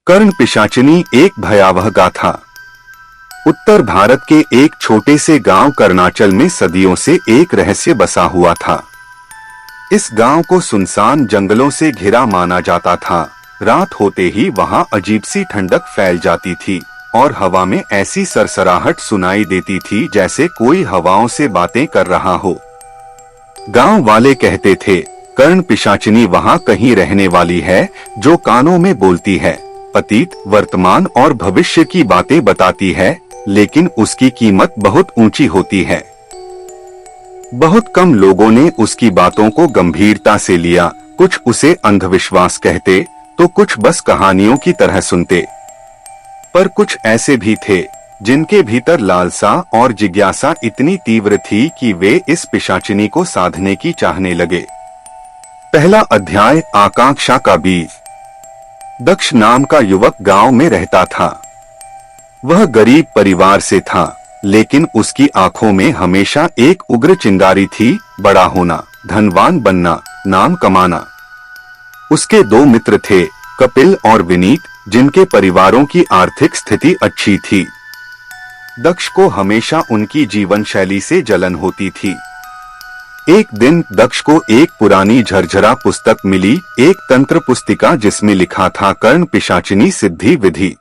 कर्ण पिशाचिनी एक भयावह गाथा। उत्तर भारत के एक छोटे से गांव कर्णाचल में सदियों से एक रहस्य बसा हुआ था। इस गांव को सुनसान जंगलों से घिरा माना जाता था। रात होते ही वहां अजीब सी ठंडक फैल जाती थी और हवा में ऐसी सरसराहट सुनाई देती थी जैसे कोई हवाओं से बातें कर रहा हो। गांव वाले कहते थे, कर्ण पिशाचिनी वहां कहीं रहने वाली है जो कानों में बोलती है, अतीत, वर्तमान और भविष्य की बातें बताती है, लेकिन उसकी कीमत बहुत ऊंची होती है। बहुत कम लोगों ने उसकी बातों को गंभीरता से लिया। कुछ उसे अंधविश्वास कहते तो कुछ बस कहानियों की तरह सुनते। पर कुछ ऐसे भी थे जिनके भीतर लालसा और जिज्ञासा इतनी तीव्र थी कि वे इस पिशाचिनी को साधने की चाहने लगे। पहला अध्याय, आकांक्षा का बीज। दक्ष नाम का युवक गांव में रहता था। वह गरीब परिवार से था, लेकिन उसकी आंखों में हमेशा एक उग्र चिंगारी थी, बड़ा होना, धनवान बनना, नाम कमाना। उसके दो मित्र थे, कपिल और विनीत, जिनके परिवारों की आर्थिक स्थिति अच्छी थी। दक्ष को हमेशा उनकी जीवन शैली से जलन होती थी। एक दिन दक्ष को एक पुरानी झरझरा पुस्तक मिली, एक तंत्र पुस्तिका जिसमें लिखा था कर्ण पिशाचिनी सिद्धि विधि।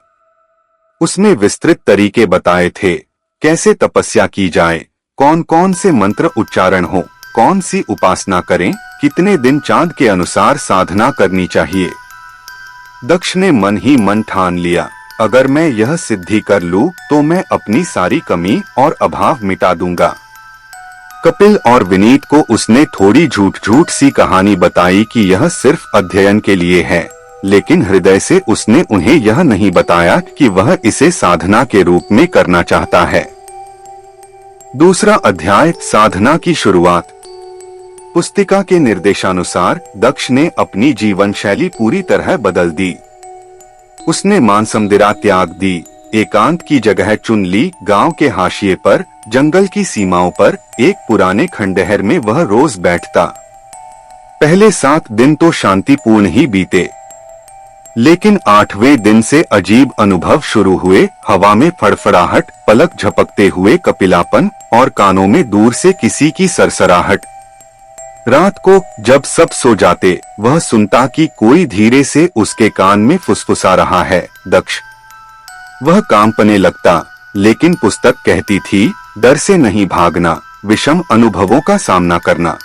उसमें विस्तृत तरीके बताए थे, कैसे तपस्या की जाए, कौन कौन से मंत्र उच्चारण हो, कौन सी उपासना करें, कितने दिन चांद के अनुसार साधना करनी चाहिए। दक्ष ने मन ही मन ठान लिया, अगर मैं यह सिद्धि कर लूं तो मैं अपनी सारी कमी और अभाव मिटा दूंगा। कपिल और विनीत को उसने थोड़ी झूठ सी कहानी बताई कि यह सिर्फ अध्ययन के लिए है, लेकिन हृदय से उसने उन्हें यह नहीं बताया कि वह इसे साधना के रूप में करना चाहता है। दूसरा अध्याय, साधना की शुरुआत। पुस्तिका के निर्देशानुसार दक्ष ने अपनी जीवन शैली पूरी तरह बदल दी। उसने मांसमदिरा त्याग दी, एकांत की जगह चुन ली। गांव के हाशिए पर, जंगल की सीमाओं पर एक पुराने खंडहर में वह रोज बैठता। पहले 7 दिन तो शांतिपूर्ण ही बीते, लेकिन 8वें दिन से अजीब अनुभव शुरू हुए। हवा में फड़फड़ाहट, पलक झपकते हुए कपिलापन और कानों में दूर से किसी की सरसराहट। रात को जब सब सो जाते, वह सुनता कि कोई धीरे से उसके कान में फुसफुसा रहा है, दक्ष। वह कांपने लगता, लेकिन पुस्तक कहती थी, डर से नहीं भागना, विषम अनुभवों का सामना करना।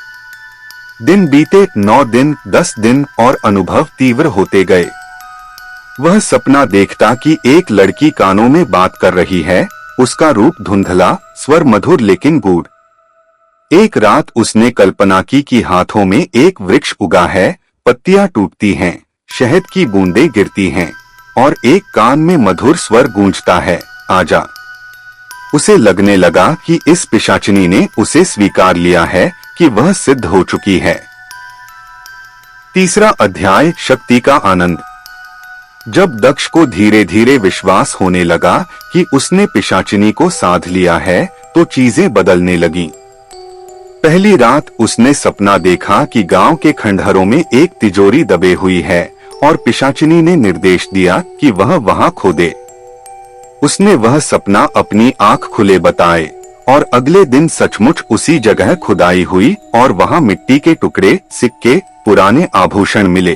दिन बीते, 9 दिन, 10 दिन और अनुभव तीव्र होते गए। वह सपना देखता कि एक लड़की कानों में बात कर रही है, उसका रूप धुंधला, स्वर मधुर लेकिन गूढ़। एक रात उसने कल्पना की कि हाथों में एक वृक्ष उगा है, पत्तियां टूटती हैं, शहद की बूंदें गिरती हैं और एक कान में मधुर स्वर गूंजता है, आजा। उसे लगने लगा कि इस पिशाचिनी ने उसे स्वीकार लिया है, कि वह सिद्ध हो चुकी है। तीसरा अध्याय, शक्ति का आनंद। जब दक्ष को धीरे धीरे विश्वास होने लगा कि उसने पिशाचिनी को साध लिया है, तो चीजें बदलने लगीं। पहली रात उसने सपना देखा कि गांव के खंडहरों में एक तिजोरी दबे हुई है और पिशाचिनी ने निर्देश दिया कि वह वहां खोदे। उसने वह सपना अपनी आंख खुले बताए और अगले दिन सचमुच उसी जगह खुदाई हुई और वहां मिट्टी के टुकड़े, सिक्के, पुराने आभूषण मिले।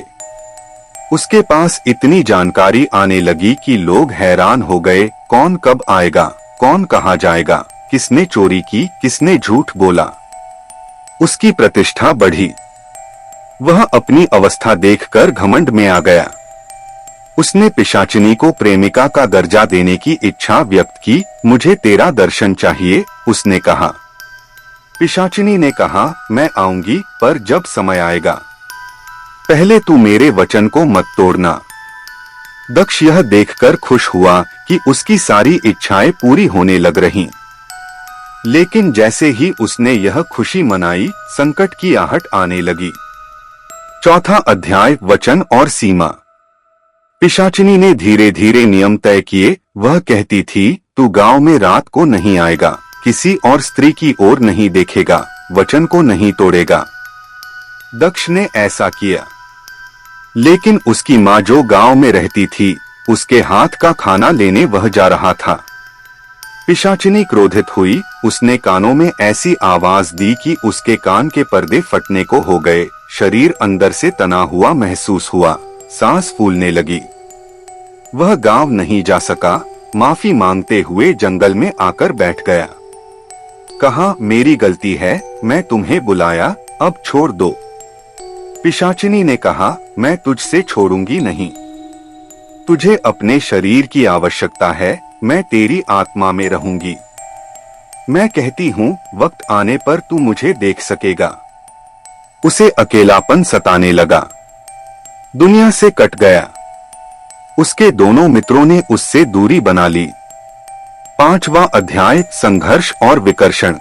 उसके पास इतनी जानकारी आने लगी कि लोग हैरान हो गए, कौन कब आएगा, कौन कहाँ जाएगा, किसने चोरी की, किसने झूठ बोला। उसकी प्रतिष्ठा बढ़ी। वह अपनी अवस्था देखकर घमंड में आ गया। उसने पिशाचिनी को प्रेमिका का दर्जा देने की इच्छा व्यक्त की। मुझे तेरा दर्शन चाहिए, उसने कहा। पिशाचिनी ने कहा, मैं आऊंगी, पर जब समय आएगा। पहले तू मेरे वचन को मत तोड़ना। दक्ष यह देखकर खुश हुआ कि उसकी सारी इच्छाएं पूरी होने लग रहीं। लेकिन जैसे ही उसने यह खुशी मनाई, संकट की आहट आने लगी। चौथा अध्याय, वचन और सीमा। पिशाचिनी ने धीरे धीरे नियम तय किए। वह कहती थी, तू गांव में रात को नहीं आएगा, किसी और स्त्री की ओर नहीं देखेगा, वचन को नहीं तोड़ेगा। दक्ष ने ऐसा किया, लेकिन उसकी माँ जो गांव में रहती थी, उसके हाथ का खाना लेने वह जा रहा था। पिशाचिनी क्रोधित हुई। उसने कानों में ऐसी आवाज दी कि उसके कान के पर्दे फटने को हो गए। शरीर अंदर से तना हुआ महसूस हुआ। सांस फूलने लगी। वह गांव नहीं जा सका। माफी मांगते हुए जंगल में आकर बैठ गया। कहा, मेरी गलती है, मैं तुम्हें बुलाया, अब छोड़ दो। पिशाचिनी ने कहा, मैं तुझसे छोड़ूंगी नहीं। तुझे अपने शरीर की आवश्यकता है, मैं तेरी आत्मा में रहूंगी। मैं कहती हूँ, वक्त आने पर तू मुझे देख सकेगा। उसे अकेलापन सताने लगा। दुनिया से कट गया। उसके दोनों मित्रों ने उससे दूरी बना ली। 5वां अध्याय, संघर्ष और विकर्षण।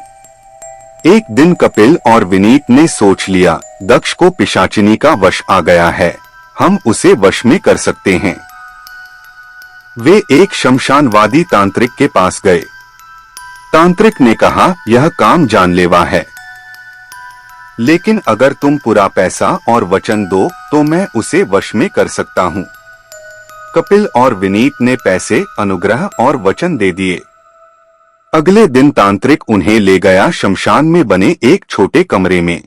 एक दिन कपिल और विनीत ने सोच लिया, दक्ष को पिशाचिनी का वश आ गया है, हम उसे वश में कर सकते हैं। वे एक शमशानवादी तांत्रिक के पास गए। तांत्रिक ने कहा, यह काम जानलेवा है, लेकिन अगर तुम पूरा पैसा और वचन दो तो मैं उसे वश में कर सकता हूँ। कपिल और विनीत ने पैसे, अनुग्रह और वचन दे दिए। अगले दिन तांत्रिक उन्हें ले गया शमशान में बने एक छोटे कमरे में।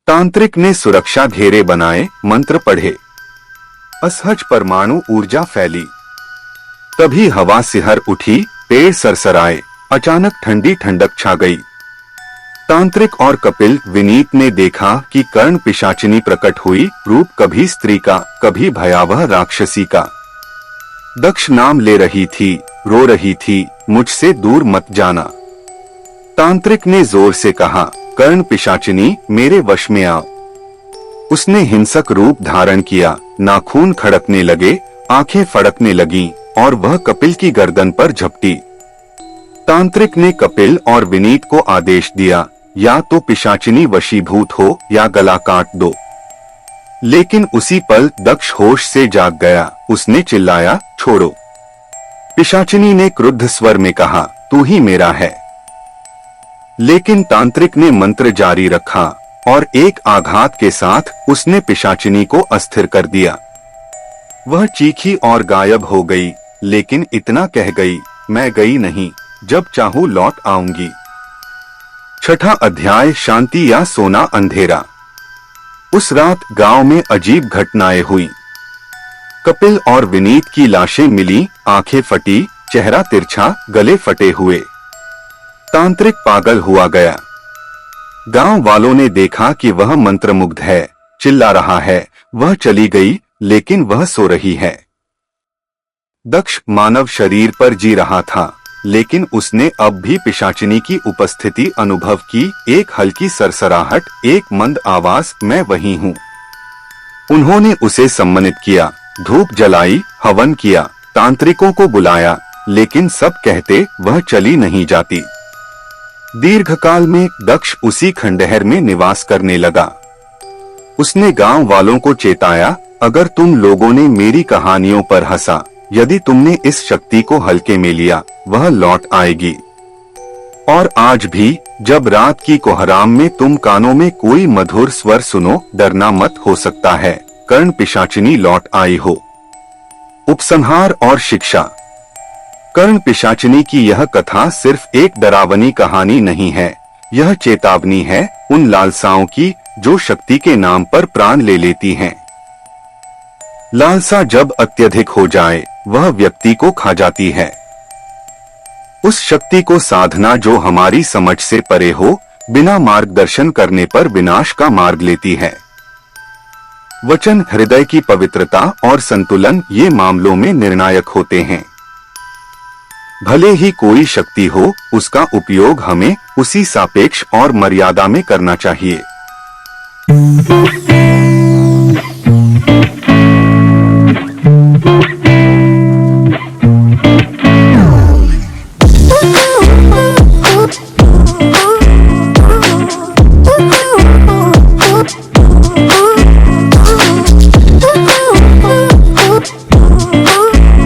तांत्रिक ने सुरक्षा घेरे बनाए, मंत्र पढ़े। असहज परमाणु ऊर्जा फैली। तभी हवा सिहर उठी, पेड़ सरसराए, अचानक ठंडी ठंडक छा गई। तांत्रिक और कपिल विनीत ने देखा कि कर्ण पिशाचिनी प्रकट हुई, रूप कभी स्त्री का, कभी भयावह राक्षसी का। दक्ष नाम ले रही थी, रो रही थी, मुझसे दूर मत जाना। तांत्रिक ने जोर से कहा, कर्ण पिशाचिनी, मेरे वश में आओ। उसने हिंसक रूप धारण किया, नाखून खड़कने लगे, आंखें फड़कने लगीं और वह कपिल की गर्दन पर झपटी। तांत्रिक ने कपिल और विनीत को आदेश दिया, या तो पिशाचिनी वशीभूत हो या गला काट दो। लेकिन उसी पल दक्ष होश से जाग गया। उसने चिल्लाया, छोड़ो। पिशाचिनी ने क्रुद्ध स्वर में कहा, तू ही मेरा है। लेकिन तांत्रिक ने मंत्र जारी रखा और एक आघात के साथ उसने पिशाचिनी को अस्थिर कर दिया। वह चीखी और गायब हो गई, लेकिन इतना कह गई, मैं गई नहीं, जब चाहूं लौट आऊंगी। 6वां अध्याय, शांति या सोना अंधेरा। उस रात गांव में अजीब घटनाएं हुई। कपिल और विनीत की लाशें मिली, आंखें फटी, चेहरा तिरछा, गले फटे हुए। तांत्रिक पागल हुआ गया। गांव वालों ने देखा कि वह मंत्रमुग्ध है, चिल्ला रहा है। वह चली गई, लेकिन वह सो रही है। दक्ष मानव शरीर पर जी रहा था, लेकिन उसने अब भी पिशाचिनी की उपस्थिति अनुभव की। एक हल्की सरसराहट, एक मंद आवाज, मैं वही हूँ। उन्होंने उसे सम्मानित किया, धूप जलाई, हवन किया, तांत्रिकों को बुलाया, लेकिन सब कहते वह चली नहीं जाती। दीर्घकाल में दक्ष उसी खंडहर में निवास करने लगा। उसने गांव वालों को चेताया, अगर तुम लोगों ने मेरी कहानियों पर हंसा, यदि तुमने इस शक्ति को हल्के में लिया, वह लौट आएगी। और आज भी जब रात की कोहराम में तुम कानों में कोई मधुर स्वर सुनो, डरना मत, हो सकता है कर्ण पिशाचिनी लौट आई हो। उपसंहार और शिक्षा। कर्ण पिशाचिनी की यह कथा सिर्फ एक डरावनी कहानी नहीं है, यह चेतावनी है उन लालसाओं की जो शक्ति के नाम पर प्राण ले लेती हैं। लालसा जब अत्यधिक हो जाए, वह व्यक्ति को खा जाती है। उस शक्ति को साधना जो हमारी समझ से परे हो, बिना मार्गदर्शन करने पर विनाश का मार्ग लेती है। वचन, हृदय की पवित्रता और संतुलन ये मामलों में निर्णायक होते हैं। भले ही कोई शक्ति हो, उसका उपयोग हमें उसी सापेक्ष और मर्यादा में करना चाहिए।